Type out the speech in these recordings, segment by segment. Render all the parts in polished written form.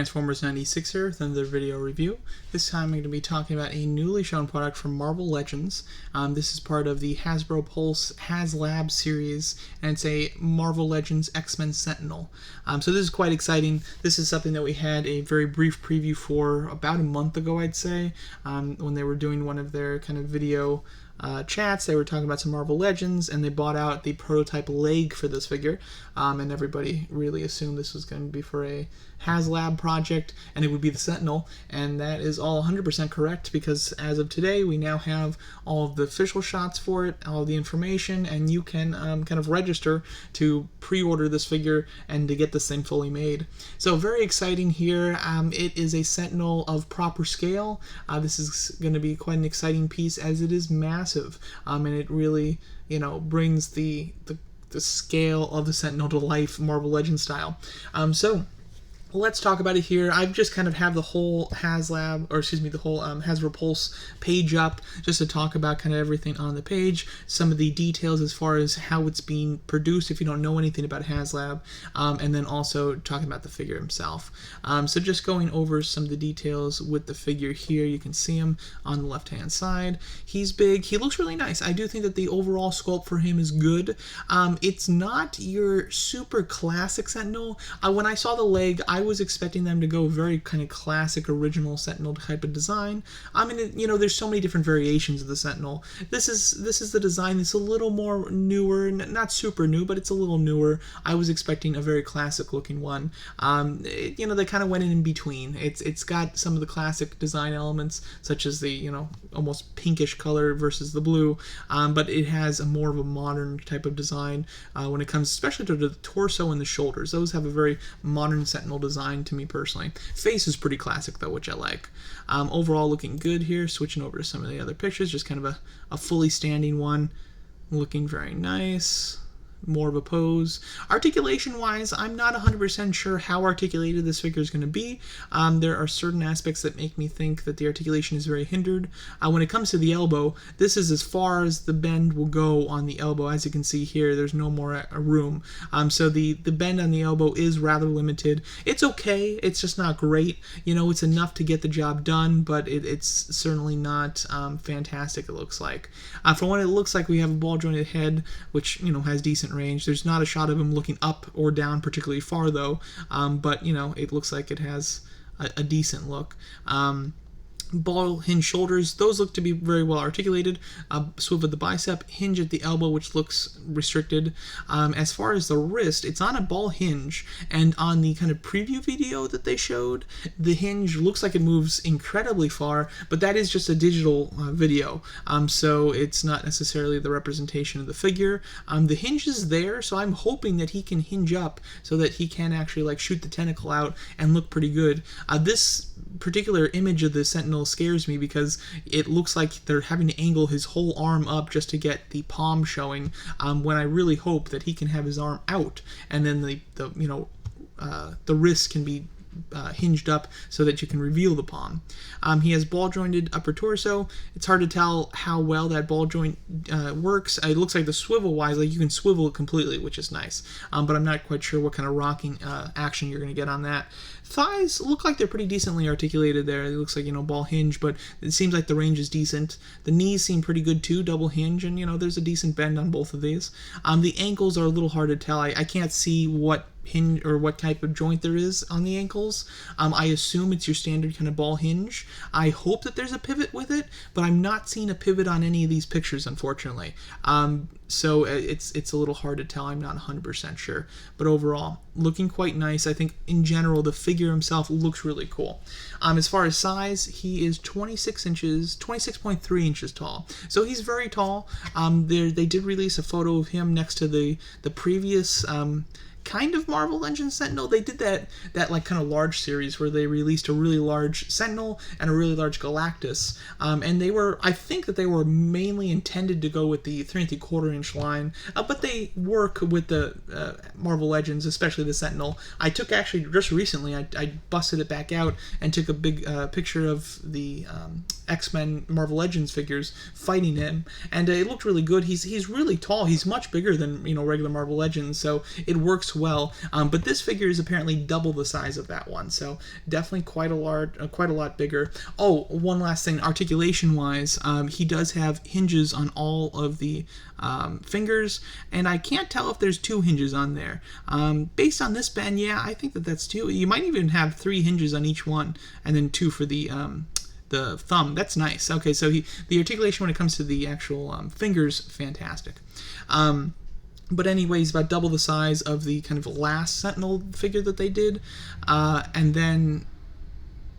Transformers 96 here with another video review. This time I'm going to be talking about a newly shown product from Marvel Legends. This is part of the Hasbro Pulse HasLab series, and it's a Marvel Legends X-Men Sentinel. So this is quite exciting. This is something that we had a very brief preview for about a month ago, I'd say, when they were doing one of their kind of video chats. They were talking about some Marvel Legends, and they bought out the prototype leg for this figure, and everybody really assumed this was going to be for a HasLab project, and it would be the Sentinel, and that is all 100% correct, because as of today we now have all of the official shots for it, all of the information, and you can kind of register to pre-order this figure and to get this thing fully made. So very exciting here. It is a Sentinel of proper scale. This is going to be quite an exciting piece, as it is massive, and it really, brings the scale of the Sentinel to life, Marvel Legends style. So let's talk about it here. I've just kind of have the whole Hasbro Pulse page up just to talk about kind of everything on the page, some of the details as far as how it's being produced if you don't know anything about HasLab, and then also talking about the figure himself. So just going over some of the details with the figure here. You can see him on the left hand side. He's big. He looks really nice. I do think that the overall sculpt for him is good. It's not your super classic Sentinel. When I saw the leg, I was expecting them to go very kind of classic original Sentinel type of design. I mean, there's so many different variations of the Sentinel. This is the design that's a little more newer, not super new, but it's a little newer. I was expecting a very classic looking one. They kind of went in between. It's got some of the classic design elements, such as the almost pinkish color versus the blue, but it has a more of a modern type of design when it comes especially to the torso and the shoulders. Those have a very modern Sentinel design to me personally. Face is pretty classic though, which I like. Overall looking good here. Switching over to some of the other pictures, just kind of a fully standing one, looking very nice. More of a pose. Articulation wise, I'm not 100% sure how articulated this figure is going to be. There are certain aspects that make me think that the articulation is very hindered. When it comes to the elbow, this is as far as the bend will go on the elbow. As you can see here, there's no more room. So the bend on the elbow is rather limited. It's okay, it's just not great. It's enough to get the job done, but it's certainly not fantastic, it looks like. For what it looks like, we have a ball jointed head, which has decent range. There's not a shot of him looking up or down particularly far though, but it looks like it has a decent look. Ball hinge shoulders, those look to be very well articulated. Swivel at the bicep, hinge at the elbow, which looks restricted. As far as the wrist, it's on a ball hinge, and on the kind of preview video that they showed, the hinge looks like it moves incredibly far, but that is just a digital video, so it's not necessarily the representation of the figure. The hinge is there, so I'm hoping that he can hinge up so that he can actually shoot the tentacle out and look pretty good. This particular image of the Sentinel scares me because it looks like they're having to angle his whole arm up just to get the palm showing, when I really hope that he can have his arm out, and then the wrist can be hinged up so that you can reveal the palm. He has ball jointed upper torso. It's hard to tell how well that ball joint works. It looks like the swivel wise, you can swivel it completely, which is nice, but I'm not quite sure what kind of rocking action you're going to get on that. Thighs look like they're pretty decently articulated there. It looks like, ball hinge, but it seems like the range is decent. The knees seem pretty good too, double hinge, and there's a decent bend on both of these. The ankles are a little hard to tell. I can't see what hinge or what type of joint there is on the ankles. I assume it's your standard kind of ball hinge. I hope that there's a pivot with it, but I'm not seeing a pivot on any of these pictures, unfortunately. So it's a little hard to tell. I'm not 100% sure, but overall looking quite nice. I think in general the figure himself looks really cool. As far as size, he is 26.3 inches tall, so he's very tall. They did release a photo of him next to the previous kind of Marvel Legends Sentinel. They did that kind of large series where they released a really large Sentinel and a really large Galactus, and I think that they were mainly intended to go with the 3¼ inch line, but they work with the Marvel Legends, especially the Sentinel. I took actually just recently, I busted it back out and took a big picture of the X-Men Marvel Legends figures fighting him, and it looked really good. He's really tall. He's much bigger than regular Marvel Legends, so it works works well. But this figure is apparently double the size of that one, so definitely quite a lot bigger. Oh, one last thing, articulation wise, he does have hinges on all of the fingers, and I can't tell if there's 2 hinges on there. Based on this bend, yeah, I think that's 2. You might even have 3 hinges on each one, and then 2 for the thumb. That's nice. Okay, so the articulation when it comes to the actual fingers, fantastic. But anyways, about double the size of the kind of last Sentinel figure that they did, and then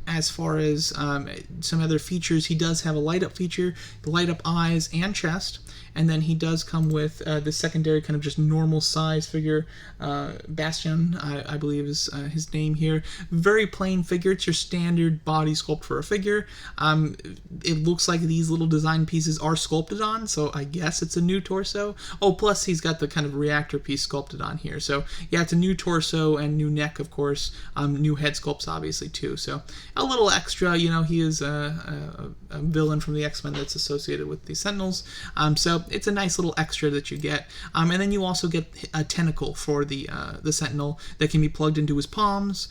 as far as some other features, he does have a light-up feature, the light-up eyes and chest, and then he does come with the secondary kind of just normal size figure, Bastion, I believe is his name here. Very plain figure. It's your standard body sculpt for a figure. It looks like these little design pieces are sculpted on, so I guess it's a new torso. Oh, plus he's got the kind of reactor piece sculpted on here. So yeah, it's a new torso and new neck, of course. New head sculpts, obviously, too. So a little extra, you know, he is a villain from the X-Men that's associated with the Sentinels. So it's a nice little extra that you get. And then you also get a tentacle for the Sentinel that can be plugged into his palms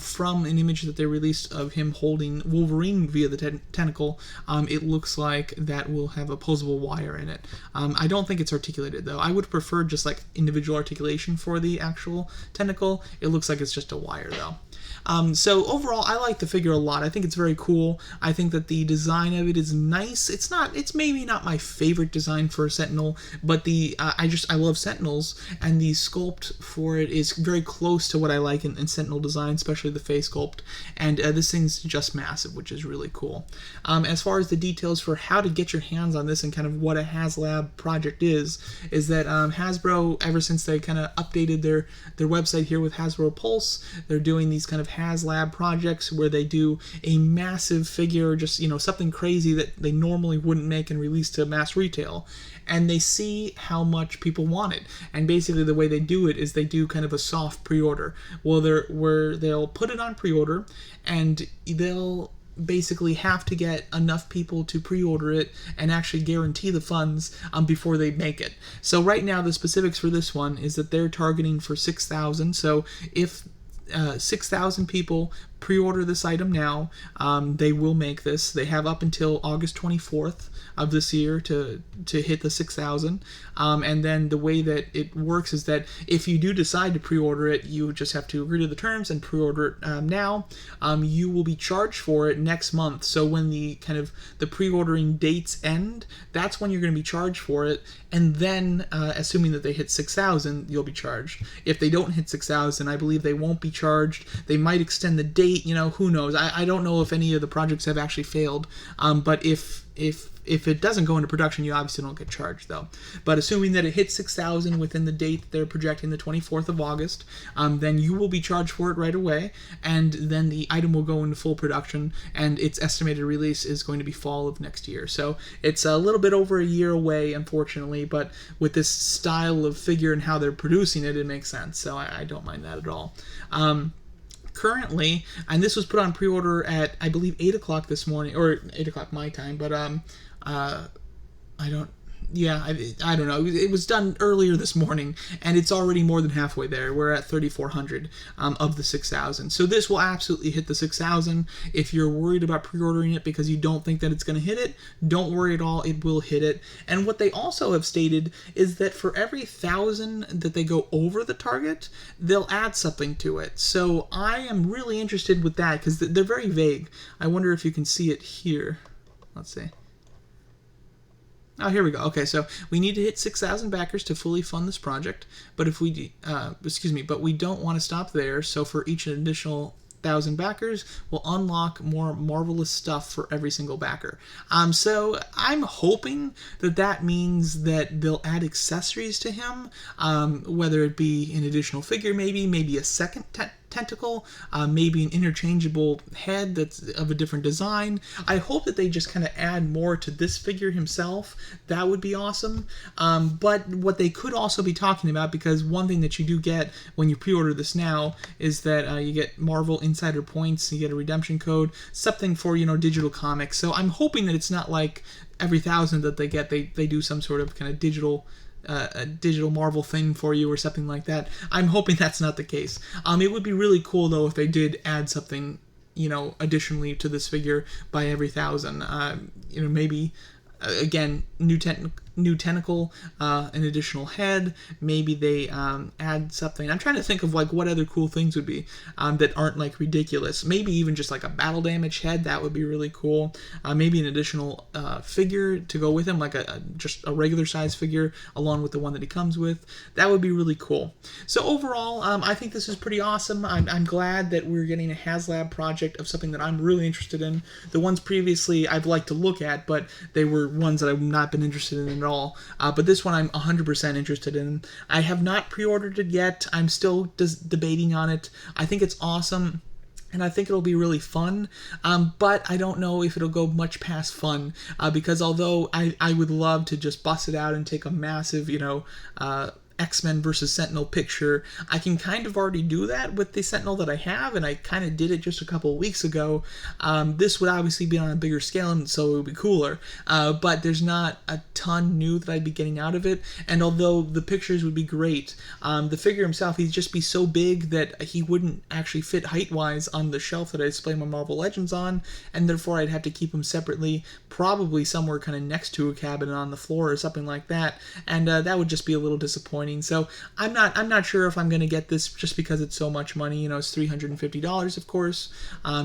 from an image that they released of him holding Wolverine via the tentacle. It looks like that will have a posable wire in it. I don't think it's articulated, though. I would prefer just like individual articulation for the actual tentacle. It looks like it's just a wire, though. So overall, I like the figure a lot. I think it's very cool. I think that the design of it is nice. It's maybe not my favorite design for a Sentinel, but I love Sentinels, and the sculpt for it is very close to what I like in Sentinel design, especially the face sculpt. And this thing's just massive, which is really cool. As far as the details for how to get your hands on this and kind of what a HasLab project is that Hasbro, ever since they kind of updated their website here with Hasbro Pulse, they're doing these kind of HasLab projects where they do a massive figure, just, you know, something crazy that they normally wouldn't make and release to mass retail, and they see how much people want it. And basically the way they do it is they do kind of a soft pre-order. Where they'll put it on pre-order, and they'll basically have to get enough people to pre-order it and actually guarantee the funds before they make it. So right now the specifics for this one is that they're targeting for 6,000. So if 6,000 people pre-order this item now, they will make this. They have up until August 24th of this year to hit the 6,000. And then the way that it works is that if you do decide to pre-order it, you just have to agree to the terms and pre-order it now. You will be charged for it next month. So when the pre-ordering dates end, that's when you're going to be charged for it. And then, assuming that they hit 6,000, you'll be charged. If they don't hit 6,000, I believe they won't be charged. They might extend the date. You know, who knows? I don't know if any of the projects have actually failed. But if it doesn't go into production, you obviously don't get charged, though. But assuming that it hits 6,000 within the date that they're projecting, the 24th of August, then you will be charged for it right away, and then the item will go into full production, and its estimated release is going to be fall of next year. So it's a little bit over a year away, unfortunately, but with this style of figure and how they're producing it, it makes sense. So I don't mind that at all. Currently, and this was put on pre-order at, I believe, 8 o'clock this morning, or 8 o'clock my time, but I don't know. It was done earlier this morning, and it's already more than halfway there. We're at 3,400 of the 6,000. So this will absolutely hit the 6,000. If you're worried about pre-ordering it because you don't think that it's going to hit it, don't worry at all. It will hit it. And what they also have stated is that for every 1,000 that they go over the target, they'll add something to it. So I am really interested with that because they're very vague. I wonder if you can see it here. Let's see. Oh, here we go. Okay, so we need to hit 6,000 backers to fully fund this project, but if we, but we don't want to stop there. So for each additional 1,000 backers, we'll unlock more marvelous stuff for every single backer. So I'm hoping that means that they'll add accessories to him, whether it be an additional figure, maybe a second tentacle, maybe an interchangeable head that's of a different design. I hope that they just kind of add more to this figure himself. That would be awesome. But what they could also be talking about, because one thing that you do get when you pre-order this now is that you get Marvel Insider points, you get a redemption code, something for, digital comics. So I'm hoping that it's not like every 1,000 that they get, they do some sort of kind of digital a digital Marvel thing for you or something like that. I'm hoping that's not the case. It would be really cool though if they did add something, you know, additionally to this figure by every 1,000. You know, maybe again, new tentacle, an additional head. Maybe they add something. I'm trying to think of like what other cool things would be that aren't like ridiculous. Maybe even just like a battle damage head. That would be really cool. Maybe an additional figure to go with him, like just a regular size figure along with the one that he comes with. That would be really cool. So overall, I think this is pretty awesome. I'm glad that we're getting a HasLab project of something that I'm really interested in. The ones previously I'd like to look at, but they were ones that I've not been interested in at all. But this one I'm 100% interested in. I have not pre-ordered it yet. I'm still debating on it. I think it's awesome, and I think it'll be really fun, but I don't know if it'll go much past fun, because although I would love to just bust it out and take a massive, you know, X-Men versus Sentinel picture, I can kind of already do that with the Sentinel that I have, and I kind of did it just a couple of weeks ago. This would obviously be on a bigger scale, and so it would be cooler, but there's not a ton new that I'd be getting out of it, and although the pictures would be great, the figure himself, he'd just be so big that he wouldn't actually fit height-wise on the shelf that I display my Marvel Legends on, and therefore I'd have to keep him separately, probably somewhere kind of next to a cabinet on the floor or something like that, and that would just be a little disappointing. So I'm not sure if I'm going to get this just because it's so much money. You know, it's $350, of course.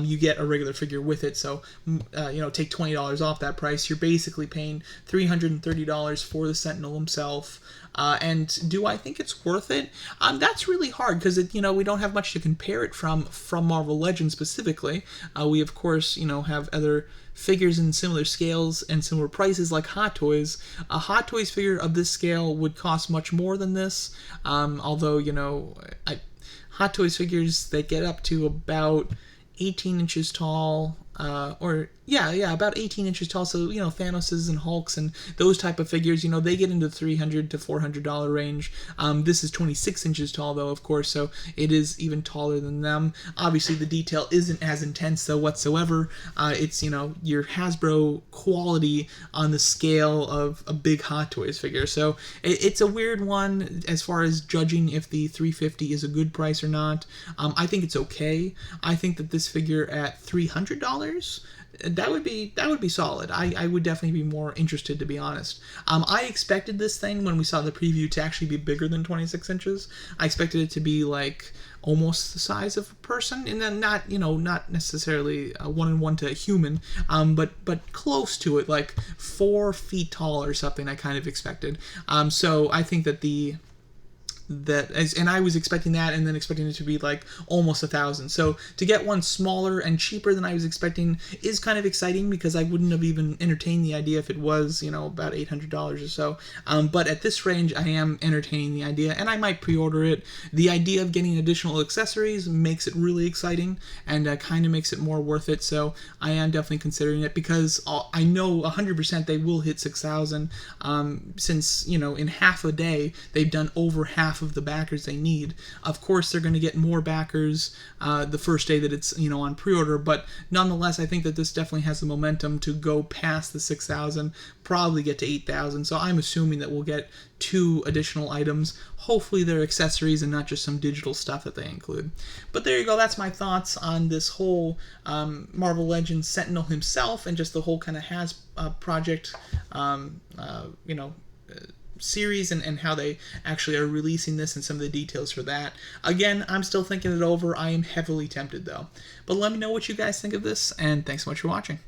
You get a regular figure with it, so you know, take $20 off that price. You're basically paying $330 for the Sentinel himself. And do I think it's worth it? That's really hard because, you know, we don't have much to compare it from Marvel Legends specifically. We, of course, you know, have other figures in similar scales and similar prices like Hot Toys. A Hot Toys figure of this scale would cost much more than this, although, you know, Hot Toys figures, they get up to about 18 inches tall, about 18 inches tall. So, you know, Thanoses and Hulks and those type of figures, you know, they get into the $300 to $400 range. This is 26 inches tall, though, of course, so it is even taller than them. Obviously, the detail isn't as intense, though, whatsoever. It's, you know, your Hasbro quality on the scale of a big Hot Toys figure. So it's a weird one as far as judging if the $350 is a good price or not. I think it's okay. I think that this figure at $300, that would be solid. I would definitely be more interested, to be honest. I expected this thing when we saw the preview to actually be bigger than 26 inches. I expected it to be like almost the size of a person, and then not necessarily a 1-in-1 to a human, but close to it, like 4 feet tall or something. I kind of expected. So I think that and I was expecting that, and then expecting it to be like almost 1,000. So to get one smaller and cheaper than I was expecting is kind of exciting, because I wouldn't have even entertained the idea if it was, you know, about $800 or so. But at this range, I am entertaining the idea, and I might pre-order it. The idea of getting additional accessories makes it really exciting, and kind of makes it more worth it. So I am definitely considering it, because I know 100% they will hit 6,000. Since, you know, in half a day they've done over half of the backers they need. Of course, they're going to get more backers the first day that it's, you know, on pre-order, but nonetheless, I think that this definitely has the momentum to go past the 6,000, probably get to 8,000. So I'm assuming that we'll get 2 additional items. Hopefully they're accessories and not just some digital stuff that they include. But there you go. That's my thoughts on this whole Marvel Legends Sentinel himself, and just the whole kind of project, you know, series, and how they actually are releasing this, and some of the details for that. Again, I'm still thinking it over. I am heavily tempted, though. But let me know what you guys think of this, and thanks so much for watching.